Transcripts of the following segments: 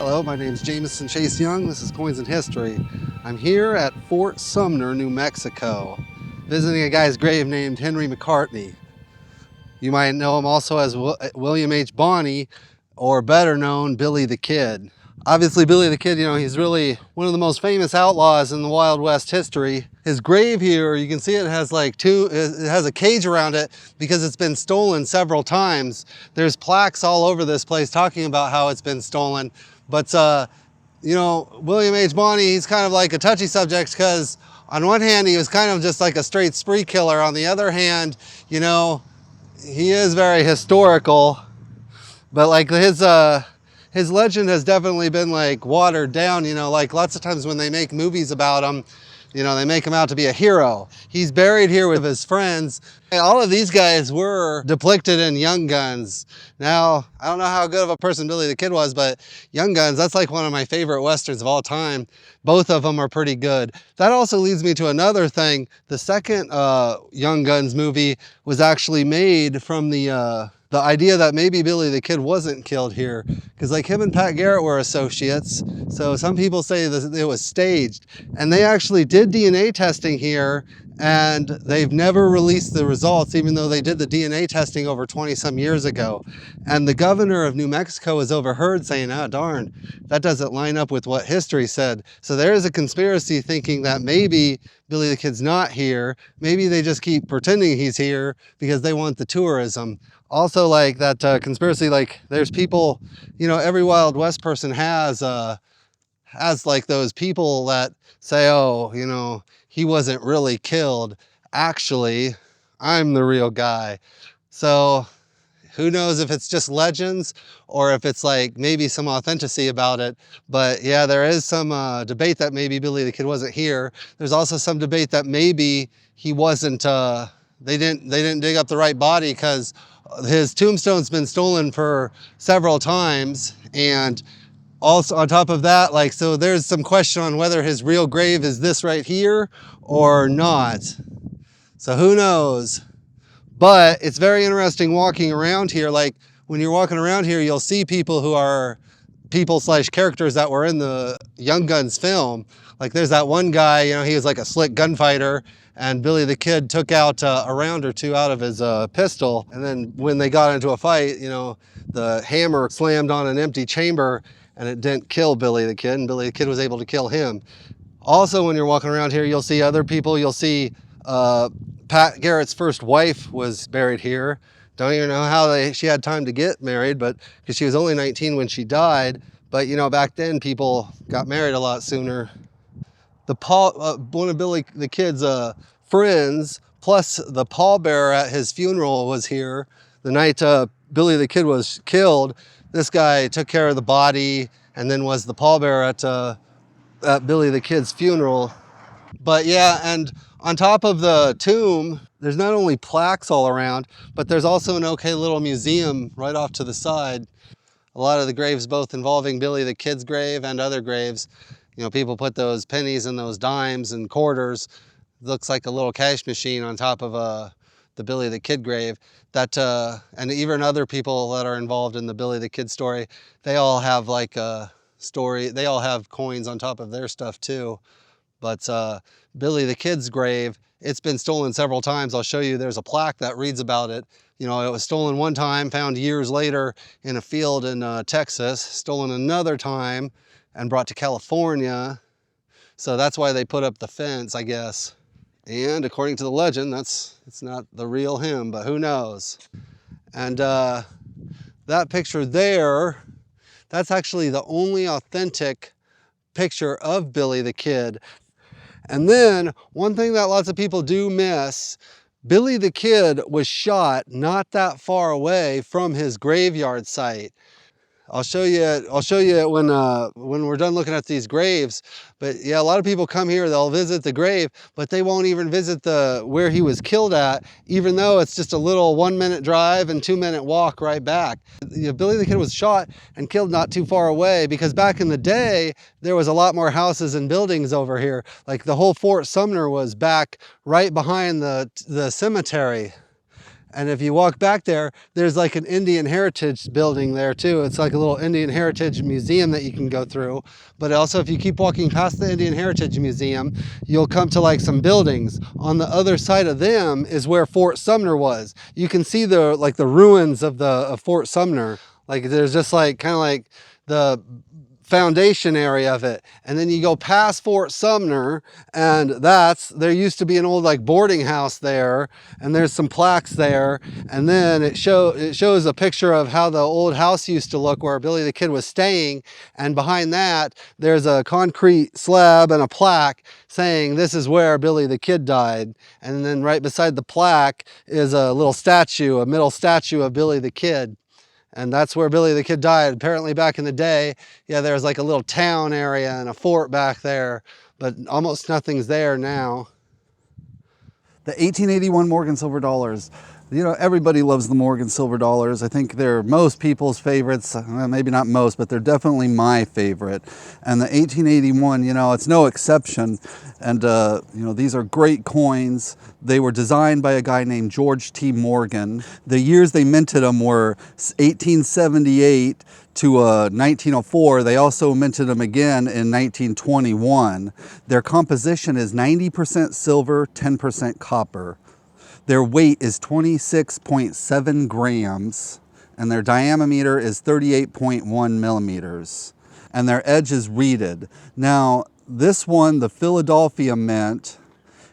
Hello, my name is Jameson Chase Young. This is Coins in History. I'm here at Fort Sumner, New Mexico, visiting a guy's grave named Henry McCartney. You might know him also as William H. Bonney, or better known, Billy the Kid. Obviously, Billy the Kid, he's really one of the most famous outlaws in the Wild West history. His grave here, you can see it has it has a cage around it because it's been stolen several times. There's plaques all over this place talking about how it's been stolen. But, William H. Bonney, he's kind of like a touchy subject because on one hand, he was kind of just like a straight spree killer. On the other hand, he is very historical, but like his legend has definitely been like watered down, like lots of times when they make movies about him, they make him out to be a hero. He's buried here with his friends. All of these guys were depicted in Young Guns. Now, I don't know how good of a person Billy the Kid was, but Young Guns, that's like one of my favorite Westerns of all time. Both of them are pretty good. That also leads me to another thing. The second Young Guns movie was actually made from the idea that maybe Billy the Kid wasn't killed here, because like him and Pat Garrett were associates, so some people say that it was staged, and they actually did DNA testing here, and they've never released the results, even though they did the DNA testing over 20 some years ago. And the governor of New Mexico was overheard saying, "Ah, darn, that doesn't line up with what history said." So there is a conspiracy thinking that maybe Billy the Kid's not here. Maybe they just keep pretending he's here because they want the tourism. Also, like that conspiracy, like there's people, every Wild West person has like those people that say, oh, he wasn't really killed. Actually, I'm the real guy. So who knows if it's just legends or if it's like maybe some authenticity about it. But yeah, there is some debate that maybe Billy the Kid wasn't here. There's also some debate that maybe he wasn't, they didn't dig up the right body because his tombstone's been stolen for several times. And also on top of that, so there's some question on whether his real grave is this right here or not. So who knows? But it's very interesting walking around here. Like when you're walking around here, you'll see people who are people/characters that were in the Young Guns film. Like there's that one guy, he was like a slick gunfighter, and Billy the Kid took out a round or two out of his pistol. And then when they got into a fight, the hammer slammed on an empty chamber and it didn't kill Billy the Kid, and Billy the Kid was able to kill him. Also, when you're walking around here, you'll see other people. You'll see Pat Garrett's first wife was buried here. Don't even know how she had time to get married, but because she was only 19 when she died. But back then people got married a lot sooner. One of Billy the Kid's friends, plus the pallbearer at his funeral, was here the night Billy the Kid was killed. This guy took care of the body and then was the pallbearer at Billy the Kid's funeral. But yeah, and on top of the tomb, there's not only plaques all around, but there's also an okay little museum right off to the side. A lot of the graves, both involving Billy the Kid's grave and other graves, people put those pennies and those dimes and quarters. It looks like a little cash machine on top of the Billy the Kid grave. And even other people that are involved in the Billy the Kid story, they all have like a story. They all have coins on top of their stuff too. But Billy the Kid's grave, it's been stolen several times. I'll show you, there's a plaque that reads about it. It was stolen one time, found years later in a field in Texas, stolen another time and brought to California. So that's why they put up the fence, I guess. And according to the legend, it's not the real him, but who knows? And that picture there, that's actually the only authentic picture of Billy the Kid. And then one thing that lots of people do miss, Billy the Kid was shot not that far away from his graveyard site. I'll show you it when we're done looking at these graves. But yeah, a lot of people come here, they'll visit the grave, but they won't even visit where he was killed at, even though it's just a little 1-minute drive and 2-minute walk right back. Billy the Kid was shot and killed not too far away, because back in the day, there was a lot more houses and buildings over here. Like the whole Fort Sumner was back right behind the cemetery. And if you walk back there, there's like an Indian heritage building there too. It's like a little Indian heritage museum that you can go through. But also if you keep walking past the Indian Heritage Museum, you'll come to like some buildings. On the other side of them is where Fort Sumner was. You can see the ruins of Fort Sumner. Like there's just like kind of like the foundation area of it, and then you go past Fort Sumner, and there used to be an old like boarding house there, and there's some plaques there, and then it shows a picture of how the old house used to look where Billy the Kid was staying, and behind that there's a concrete slab and a plaque saying this is where Billy the Kid died. And then right beside the plaque is a little statue, a middle statue of Billy the Kid. And that's where Billy the Kid died. Apparently back in the day, yeah, there was like a little town area and a fort back there, but almost nothing's there now. The 1881 Morgan silver dollars. You know, everybody loves the Morgan silver dollars. I think they're most people's favorites. Maybe not most, but they're definitely my favorite. And the 1881, you know, it's no exception. And, you know, these are great coins. They were designed by a guy named George T. Morgan. The years they minted them were 1878 to 1904. They also minted them again in 1921. Their composition is 90% silver, 10% copper. Their weight is 26.7 grams, and their diameter is 38.1 millimeters, and their edge is reeded. Now, this one, the Philadelphia Mint,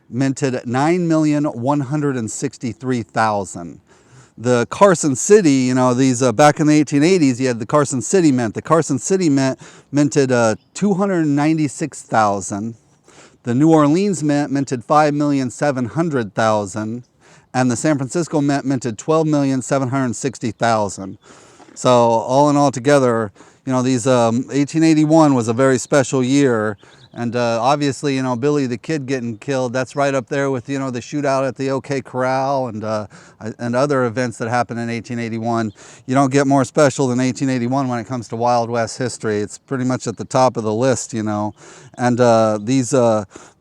minted 9,163,000. The Carson City, you know, these back in the 1880s, you had the Carson City Mint. The Carson City Mint minted 296,000. The New Orleans Mint minted 5,700,000. And the San Francisco Mint minted 12,760,000. So all in all together, you know, these 1881 was a very special year. And obviously, you know, Billy the Kid getting killed, that's right up there with, you know, the shootout at the OK Corral and other events that happened in 1881. You don't get more special than 1881 when it comes to Wild West history. It's pretty much at the top of the list, you know. And these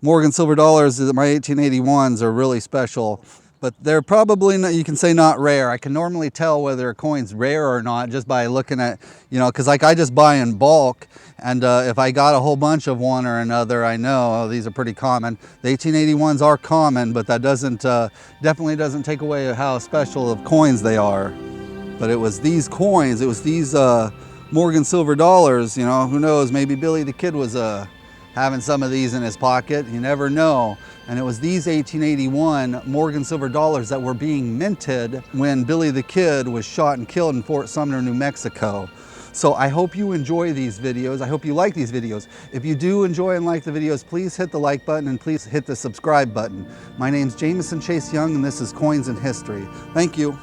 Morgan silver dollars, my 1881s, are really special. But they're probably, not, you can say, not rare. I can normally tell whether a coin's rare or not just by looking at, you know, because like I just buy in bulk, and if I got a whole bunch of one or another, I know, oh, these are pretty common. The 1881s are common, but that doesn't, definitely doesn't take away how special of coins they are. But it was these coins, it was these Morgan silver dollars, you know, who knows, maybe Billy the Kid was having some of these in his pocket, you never know. And it was these 1881 Morgan silver dollars that were being minted when Billy the Kid was shot and killed in Fort Sumner, New Mexico. So I hope you enjoy these videos. I hope you like these videos. If you do enjoy and like the videos, please hit the like button and please hit the subscribe button. My name's Jameson Chase Young, and this is Coins in History. Thank you.